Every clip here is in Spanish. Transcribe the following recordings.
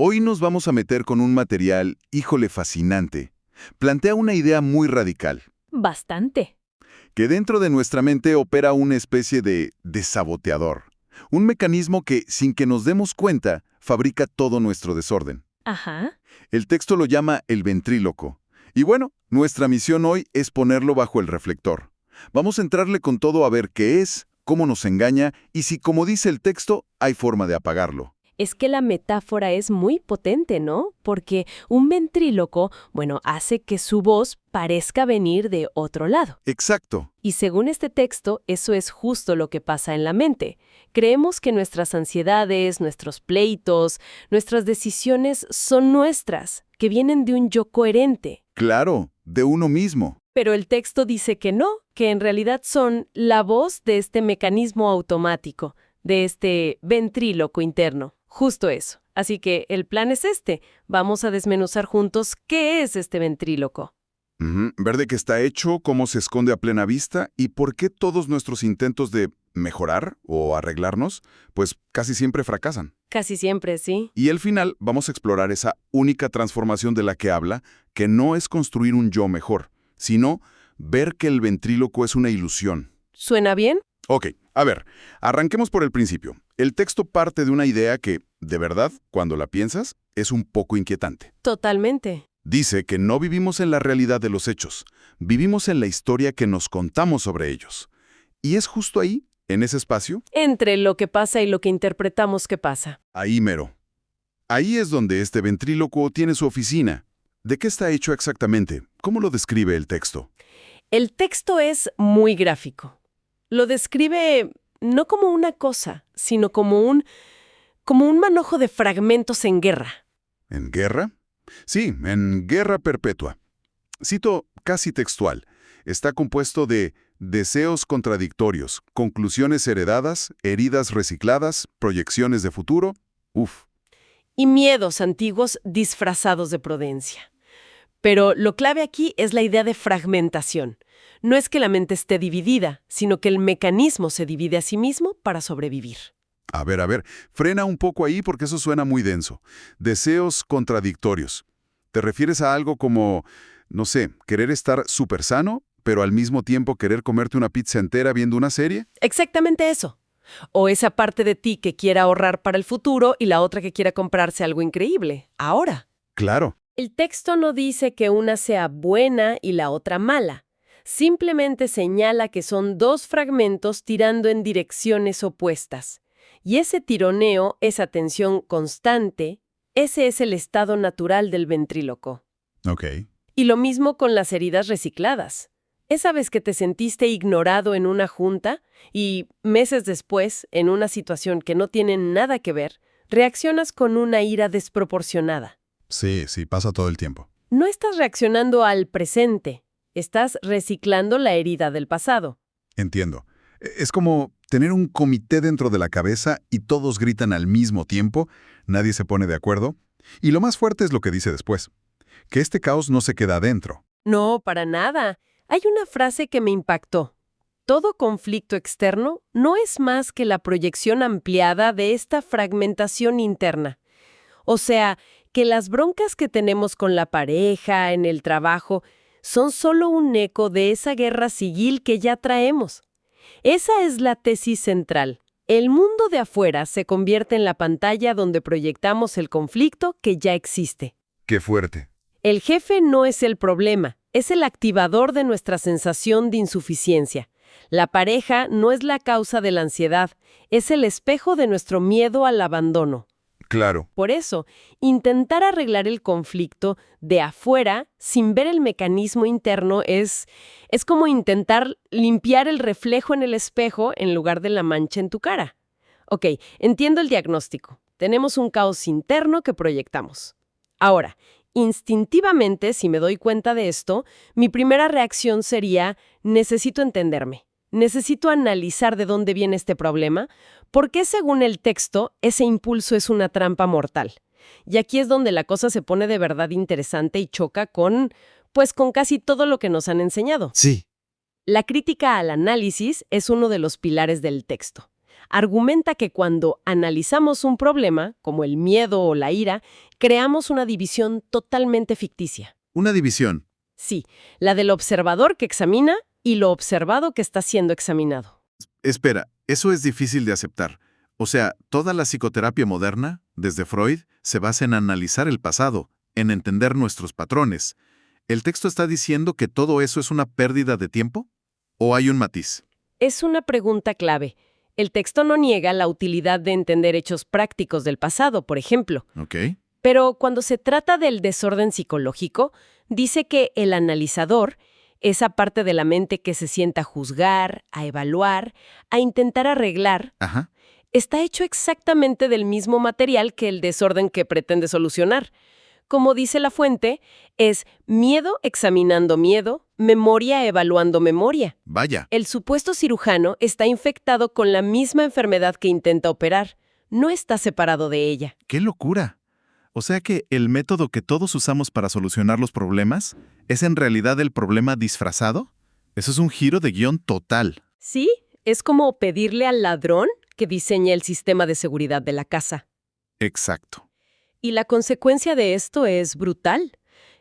Hoy nos vamos a meter con un material, híjole, fascinante. Plantea una idea muy radical, Bastante. que dentro de nuestra mente opera una especie de saboteador. Un mecanismo que, sin que nos demos cuenta, fabrica todo nuestro desorden. Ajá. El texto lo llama el ventríloco. Y bueno, nuestra misión hoy es ponerlo bajo el reflector. Vamos a entrarle con todo a ver qué es, cómo nos engaña y si, como dice el texto, hay forma de apagarlo. Es que la metáfora es muy potente, ¿no? Porque un ventríloco, hace que su voz parezca venir de otro lado. Exacto. Y según este texto, eso es justo lo que pasa en la mente. Creemos que nuestras ansiedades, nuestros pleitos, nuestras decisiones son nuestras, que vienen de un yo coherente. Claro, de uno mismo. Pero el texto dice que no, que en realidad son la voz de este mecanismo automático, de este ventríloco interno. Justo eso. Así que el plan es este. Vamos a desmenuzar juntos qué es este ventríloco. Ver de qué está hecho, cómo se esconde a plena vista y por qué todos nuestros intentos de mejorar o arreglarnos, pues casi siempre fracasan. Casi siempre, ¿sí? Y al final vamos a explorar esa única transformación de la que habla, que no es construir un yo mejor, sino ver que el ventríloco es una ilusión. ¿Suena bien? Ok, a ver, arranquemos por el principio. El texto parte de una idea que, de verdad, cuando la piensas, es un poco inquietante. Totalmente. Dice que no vivimos en la realidad de los hechos, vivimos en la historia que nos contamos sobre ellos. Y es justo ahí, en ese espacio, Entre lo que pasa y lo que interpretamos que pasa. ahí mero. Ahí es donde este ventríloco tiene su oficina. ¿De qué está hecho exactamente? ¿Cómo lo describe el texto? El texto es muy gráfico. Lo describe no como una cosa, sino como un manojo de fragmentos en guerra. ¿En guerra? Sí, en guerra perpetua. Cito casi textual. Está compuesto de deseos contradictorios, conclusiones heredadas, heridas recicladas, proyecciones de futuro. Uf. Y miedos antiguos disfrazados de prudencia. Pero lo clave aquí es la idea de fragmentación. No es que la mente esté dividida, sino que el mecanismo se divide a sí mismo para sobrevivir. A ver, frena un poco ahí porque eso suena muy denso. Deseos contradictorios. ¿Te refieres a algo como, no sé, querer estar súper sano, pero al mismo tiempo querer comerte una pizza entera viendo una serie? Exactamente eso. O esa parte de ti que quiera ahorrar para el futuro y la otra que quiera comprarse algo increíble, ahora. Claro. El texto no dice que una sea buena y la otra mala. Simplemente señala que son dos fragmentos tirando en direcciones opuestas. Y ese tironeo, esa tensión constante, ese es el estado natural del ventríloco. Ok. Y lo mismo con las heridas recicladas. Esa vez que te sentiste ignorado en una junta y meses después, en una situación que no tiene nada que ver, reaccionas con una ira desproporcionada. Sí, pasa todo el tiempo. No estás reaccionando al presente, estás reciclando la herida del pasado. Entiendo. Es como tener un comité dentro de la cabeza y todos gritan al mismo tiempo, nadie se pone de acuerdo. Y lo más fuerte es lo que dice después, que este caos no se queda adentro. No, para nada. Hay una frase que me impactó. Todo conflicto externo no es más que la proyección ampliada de esta fragmentación interna. O sea, que las broncas que tenemos con la pareja, en el trabajo, son solo un eco de esa guerra civil que ya traemos. Esa es la tesis central. El mundo de afuera se convierte en la pantalla donde proyectamos el conflicto que ya existe. ¡Qué fuerte! El jefe no es el problema, es el activador de nuestra sensación de insuficiencia. La pareja no es la causa de la ansiedad, es el espejo de nuestro miedo al abandono. Claro. Por eso, intentar arreglar el conflicto de afuera sin ver el mecanismo interno es como intentar limpiar el reflejo en el espejo en lugar de la mancha en tu cara. Ok, entiendo el diagnóstico. Tenemos un caos interno que proyectamos. Ahora, instintivamente, si me doy cuenta de esto, mi primera reacción sería: necesito entenderme. Necesito analizar de dónde viene este problema, porque según el texto, ese impulso es una trampa mortal. Y aquí es donde la cosa se pone de verdad interesante y choca con casi todo lo que nos han enseñado. Sí. La crítica al análisis es uno de los pilares del texto. Argumenta que cuando analizamos un problema, como el miedo o la ira, creamos una división totalmente ficticia. Una división. Sí, la del observador que examina y lo observado que está siendo examinado. Espera, eso es difícil de aceptar. O sea, toda la psicoterapia moderna, desde Freud, se basa en analizar el pasado, en entender nuestros patrones. ¿El texto está diciendo que todo eso es una pérdida de tiempo? ¿O hay un matiz? Es una pregunta clave. El texto no niega la utilidad de entender hechos prácticos del pasado, por ejemplo. Ok. Pero cuando se trata del desorden psicológico, dice que el analizador, esa parte de la mente que se sienta a juzgar, a evaluar, a intentar arreglar, Ajá. está hecho exactamente del mismo material que el desorden que pretende solucionar. Como dice la fuente, es miedo examinando miedo, memoria evaluando memoria. Vaya. El supuesto cirujano está infectado con la misma enfermedad que intenta operar. No está separado de ella. ¡Qué locura! O sea que el método que todos usamos para solucionar los problemas es en realidad el problema disfrazado. Eso es un giro de guión total. Sí, es como pedirle al ladrón que diseñe el sistema de seguridad de la casa. Exacto. Y la consecuencia de esto es brutal.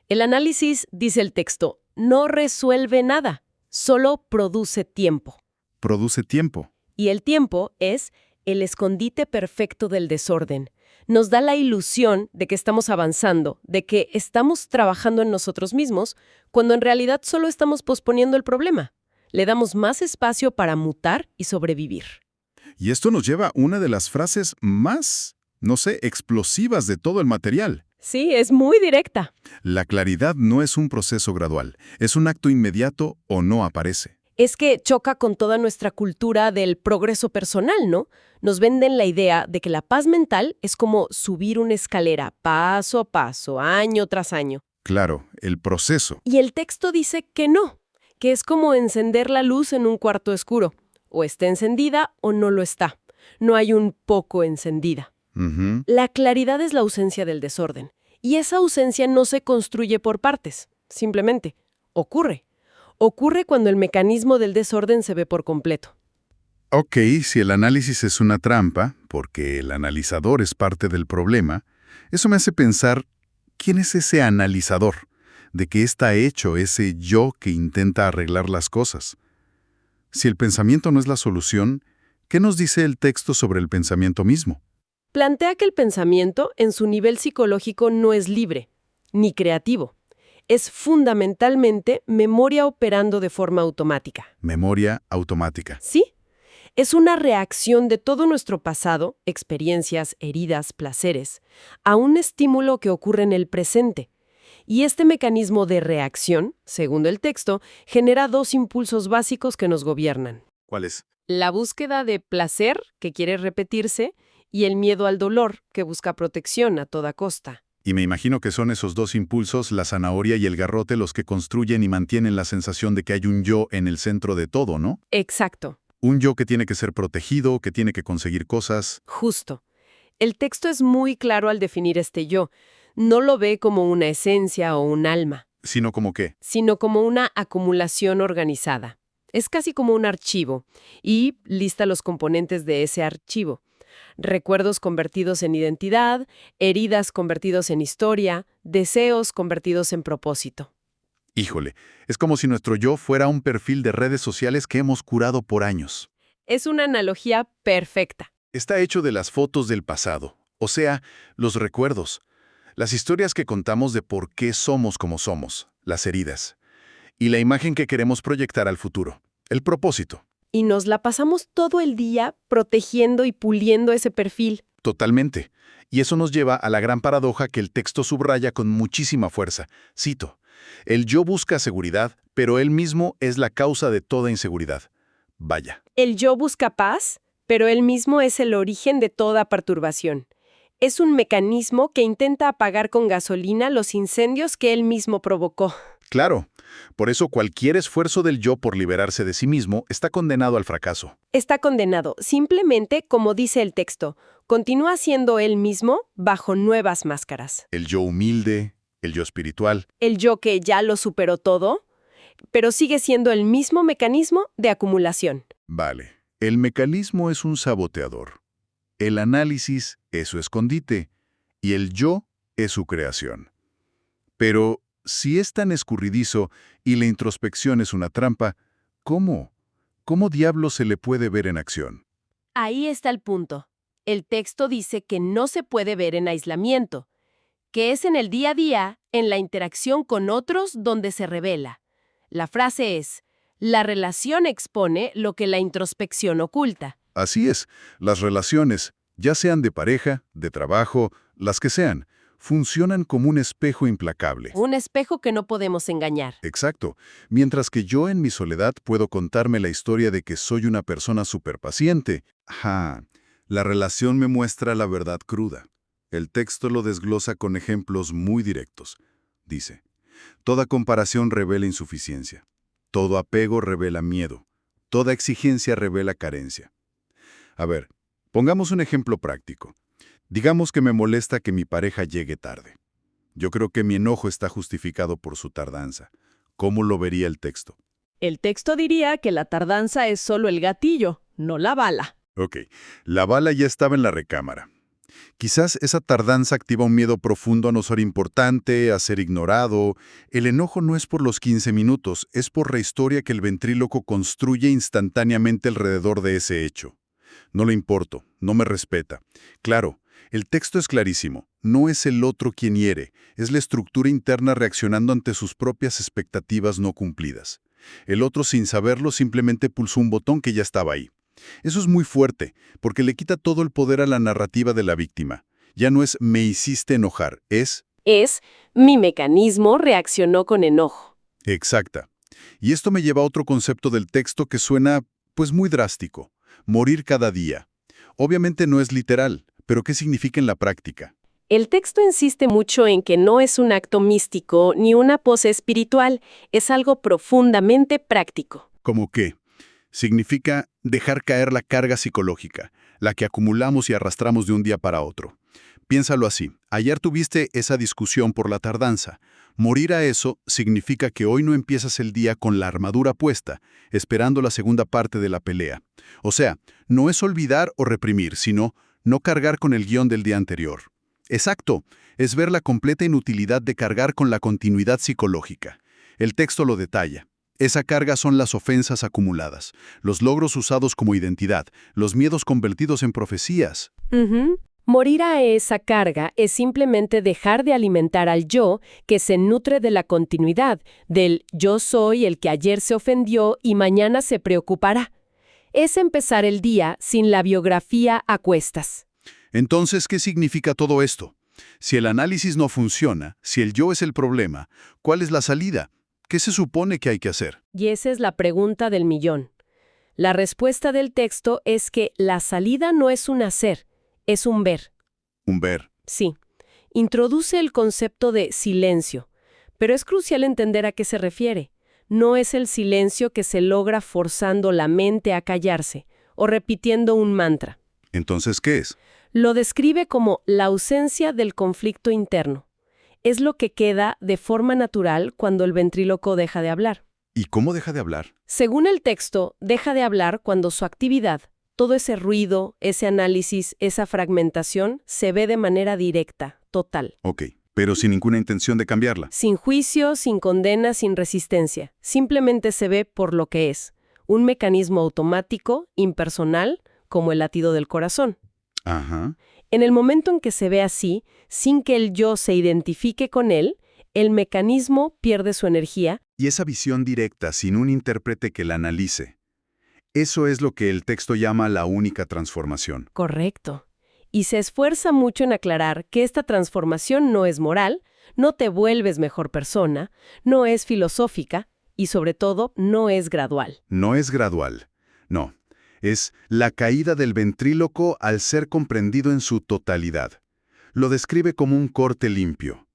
El análisis, dice el texto, no resuelve nada, solo produce tiempo. Produce tiempo. Y el tiempo es el escondite perfecto del desorden. Nos da la ilusión de que estamos avanzando, de que estamos trabajando en nosotros mismos, cuando en realidad solo estamos posponiendo el problema. Le damos más espacio para mutar y sobrevivir. Y esto nos lleva a una de las frases más, explosivas de todo el material. Sí, es muy directa. La claridad no es un proceso gradual, es un acto inmediato o no aparece. Es que choca con toda nuestra cultura del progreso personal, ¿no? Nos venden la idea de que la paz mental es como subir una escalera paso a paso, año tras año. Claro, el proceso. Y el texto dice que no, que es como encender la luz en un cuarto oscuro. O está encendida o no lo está. No hay un poco encendida. Ujú. La claridad es la ausencia del desorden. Y esa ausencia no se construye por partes. Simplemente ocurre. Ocurre cuando el mecanismo del desorden se ve por completo. Ok, si el análisis es una trampa, porque el analizador es parte del problema, eso me hace pensar, ¿quién es ese analizador? ¿De qué está hecho ese yo que intenta arreglar las cosas? Si el pensamiento no es la solución, ¿qué nos dice el texto sobre el pensamiento mismo? Plantea que el pensamiento, en su nivel psicológico, no es libre, ni creativo. Es fundamentalmente memoria operando de forma automática. Memoria automática. ¿Sí? Es una reacción de todo nuestro pasado, experiencias, heridas, placeres, a un estímulo que ocurre en el presente. Y este mecanismo de reacción, según el texto, genera dos impulsos básicos que nos gobiernan. ¿Cuál es? La búsqueda de placer, que quiere repetirse, y el miedo al dolor, que busca protección a toda costa. Y me imagino que son esos dos impulsos, la zanahoria y el garrote, los que construyen y mantienen la sensación de que hay un yo en el centro de todo, ¿no? Exacto. Un yo que tiene que ser protegido, que tiene que conseguir cosas. Justo. El texto es muy claro al definir este yo. No lo ve como una esencia o un alma, Sino como qué. sino como una acumulación organizada. Es casi como un archivo, y lista los componentes de ese archivo. Recuerdos convertidos en identidad, heridas convertidos en historia, deseos convertidos en propósito. Híjole, es como si nuestro yo fuera un perfil de redes sociales que hemos curado por años. Es una analogía perfecta. Está hecho de las fotos del pasado, o sea, los recuerdos, las historias que contamos de por qué somos como somos, las heridas, y la imagen que queremos proyectar al futuro, el propósito. Y nos la pasamos todo el día protegiendo y puliendo ese perfil. Totalmente. Y eso nos lleva a la gran paradoja que el texto subraya con muchísima fuerza. Cito, el yo busca seguridad, pero él mismo es la causa de toda inseguridad. Vaya. El yo busca paz, pero él mismo es el origen de toda perturbación. Es un mecanismo que intenta apagar con gasolina los incendios que él mismo provocó. Claro. Por eso cualquier esfuerzo del yo por liberarse de sí mismo está condenado al fracaso. Está condenado. Simplemente, como dice el texto, continúa siendo él mismo bajo nuevas máscaras. El yo humilde, el yo espiritual. El yo que ya lo superó todo, pero sigue siendo el mismo mecanismo de acumulación. Vale. El mecanismo es un saboteador. El análisis es su escondite y el yo es su creación. Pero si es tan escurridizo y la introspección es una trampa, ¿cómo? ¿Cómo diablos se le puede ver en acción? Ahí está el punto. El texto dice que no se puede ver en aislamiento, que es en el día a día, en la interacción con otros donde se revela. La frase es, la relación expone lo que la introspección oculta. Así es, las relaciones, ya sean de pareja, de trabajo, las que sean, funcionan como un espejo implacable. Un espejo que no podemos engañar. Exacto. Mientras que yo en mi soledad puedo contarme la historia de que soy una persona superpaciente. Ajá. La relación me muestra la verdad cruda. El texto lo desglosa con ejemplos muy directos. Dice, toda comparación revela insuficiencia. Todo apego revela miedo. Toda exigencia revela carencia. A ver, pongamos un ejemplo práctico. Digamos que me molesta que mi pareja llegue tarde. Yo creo que mi enojo está justificado por su tardanza. ¿Cómo lo vería el texto? El texto diría que la tardanza es solo el gatillo, no la bala. Ok, la bala ya estaba en la recámara. Quizás esa tardanza activa un miedo profundo a no ser importante, a ser ignorado. El enojo no es por los 15 minutos, es por la historia que el ventríloco construye instantáneamente alrededor de ese hecho. No le importo, no me respeta. Claro, el texto es clarísimo. No es el otro quien hiere, es la estructura interna reaccionando ante sus propias expectativas no cumplidas. El otro, sin saberlo, simplemente pulsó un botón que ya estaba ahí. Eso es muy fuerte, porque le quita todo el poder a la narrativa de la víctima. Ya no es «me hiciste enojar», es mi mecanismo reaccionó con enojo. exacta. Y esto me lleva a otro concepto del texto que suena, pues, muy drástico. Morir cada día. Obviamente no es literal, pero ¿qué significa en la práctica? El texto insiste mucho en que no es un acto místico ni una pose espiritual, es algo profundamente práctico. ¿Cómo qué? Significa dejar caer la carga psicológica, la que acumulamos y arrastramos de un día para otro. Piénsalo así, ayer tuviste esa discusión por la tardanza. Morir a eso significa que hoy no empiezas el día con la armadura puesta, esperando la segunda parte de la pelea. O sea, no es olvidar o reprimir, sino no cargar con el guión del día anterior. Exacto, es ver la completa inutilidad de cargar con la continuidad psicológica. El texto lo detalla. Esa carga son las ofensas acumuladas, los logros usados como identidad, los miedos convertidos en profecías. Morir a esa carga es simplemente dejar de alimentar al yo que se nutre de la continuidad, del yo soy el que ayer se ofendió y mañana se preocupará. Es empezar el día sin la biografía a cuestas. Entonces, ¿qué significa todo esto? Si el análisis no funciona, si el yo es el problema, ¿cuál es la salida? ¿Qué se supone que hay que hacer? Y esa es la pregunta del millón. La respuesta del texto es que la salida no es un hacer, es un ver. Un ver. Sí. Introduce el concepto de silencio, pero es crucial entender a qué se refiere. No es el silencio que se logra forzando la mente a callarse o repitiendo un mantra. Entonces, ¿qué es? Lo describe como la ausencia del conflicto interno. Es lo que queda de forma natural cuando el ventríloco deja de hablar. ¿Y cómo deja de hablar? Según el texto, deja de hablar cuando su actividad, todo ese ruido, ese análisis, esa fragmentación, se ve de manera directa, total. Ok, pero sin ninguna intención de cambiarla. Sin juicio, sin condena, sin resistencia. Simplemente se ve por lo que es. Un mecanismo automático, impersonal, como el latido del corazón. Ajá. En el momento en que se ve así, sin que el yo se identifique con él, el mecanismo pierde su energía. Y esa visión directa, sin un intérprete que la analice. Eso es lo que el texto llama la única transformación. Correcto. Y se esfuerza mucho en aclarar que esta transformación no es moral, no te vuelves mejor persona, no es filosófica y, sobre todo, no es gradual. No es gradual. No. Es la caída del ventríloco al ser comprendido en su totalidad. Lo describe como un corte limpio,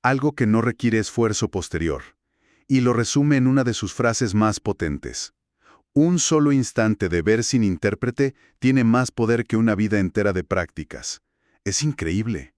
algo que no requiere esfuerzo posterior, y lo resume en una de sus frases más potentes. Un solo instante de ver sin intérprete tiene más poder que una vida entera de prácticas. Es increíble.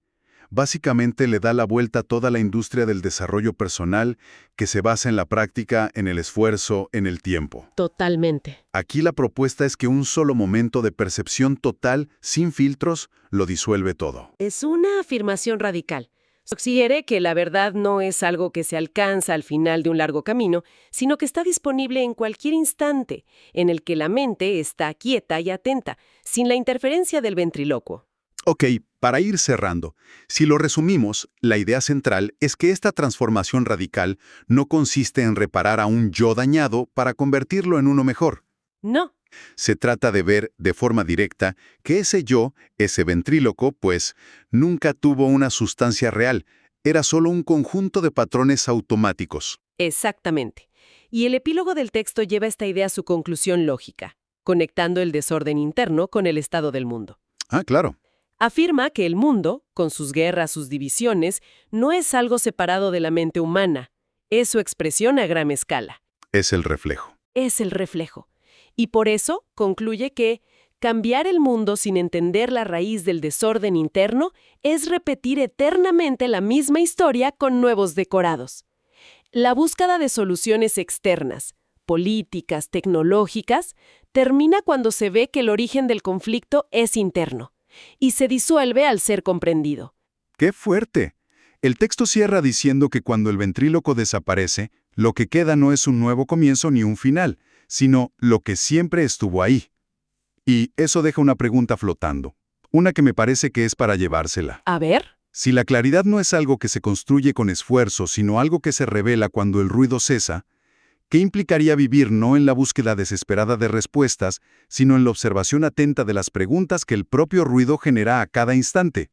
Básicamente le da la vuelta a toda la industria del desarrollo personal que se basa en la práctica, en el esfuerzo, en el tiempo. Totalmente. Aquí la propuesta es que un solo momento de percepción total, sin filtros, lo disuelve todo. Es una afirmación radical. Sugiere que la verdad no es algo que se alcanza al final de un largo camino, sino que está disponible en cualquier instante, en el que la mente está quieta y atenta, sin la interferencia del ventrílocuo. Ok, para ir cerrando, si lo resumimos, la idea central es que esta transformación radical no consiste en reparar a un yo dañado para convertirlo en uno mejor. No. Se trata de ver de forma directa que ese yo, ese ventríloco, pues, nunca tuvo una sustancia real, era solo un conjunto de patrones automáticos. Exactamente. Y el epílogo del texto lleva esta idea a su conclusión lógica, conectando el desorden interno con el estado del mundo. Ah, claro. Afirma que el mundo, con sus guerras, sus divisiones, no es algo separado de la mente humana, es su expresión a gran escala. Es el reflejo. Es el reflejo. Y por eso concluye que cambiar el mundo sin entender la raíz del desorden interno es repetir eternamente la misma historia con nuevos decorados. La búsqueda de soluciones externas, políticas, tecnológicas, termina cuando se ve que el origen del conflicto es interno y se disuelve al ser comprendido. ¡Qué fuerte! El texto cierra diciendo que cuando el ventríloco desaparece, lo que queda no es un nuevo comienzo ni un final, sino lo que siempre estuvo ahí. Y eso deja una pregunta flotando, una que me parece que es para llevársela. A ver. Si la claridad no es algo que se construye con esfuerzo, sino algo que se revela cuando el ruido cesa, ¿qué implicaría vivir no en la búsqueda desesperada de respuestas, sino en la observación atenta de las preguntas que el propio ruido genera a cada instante?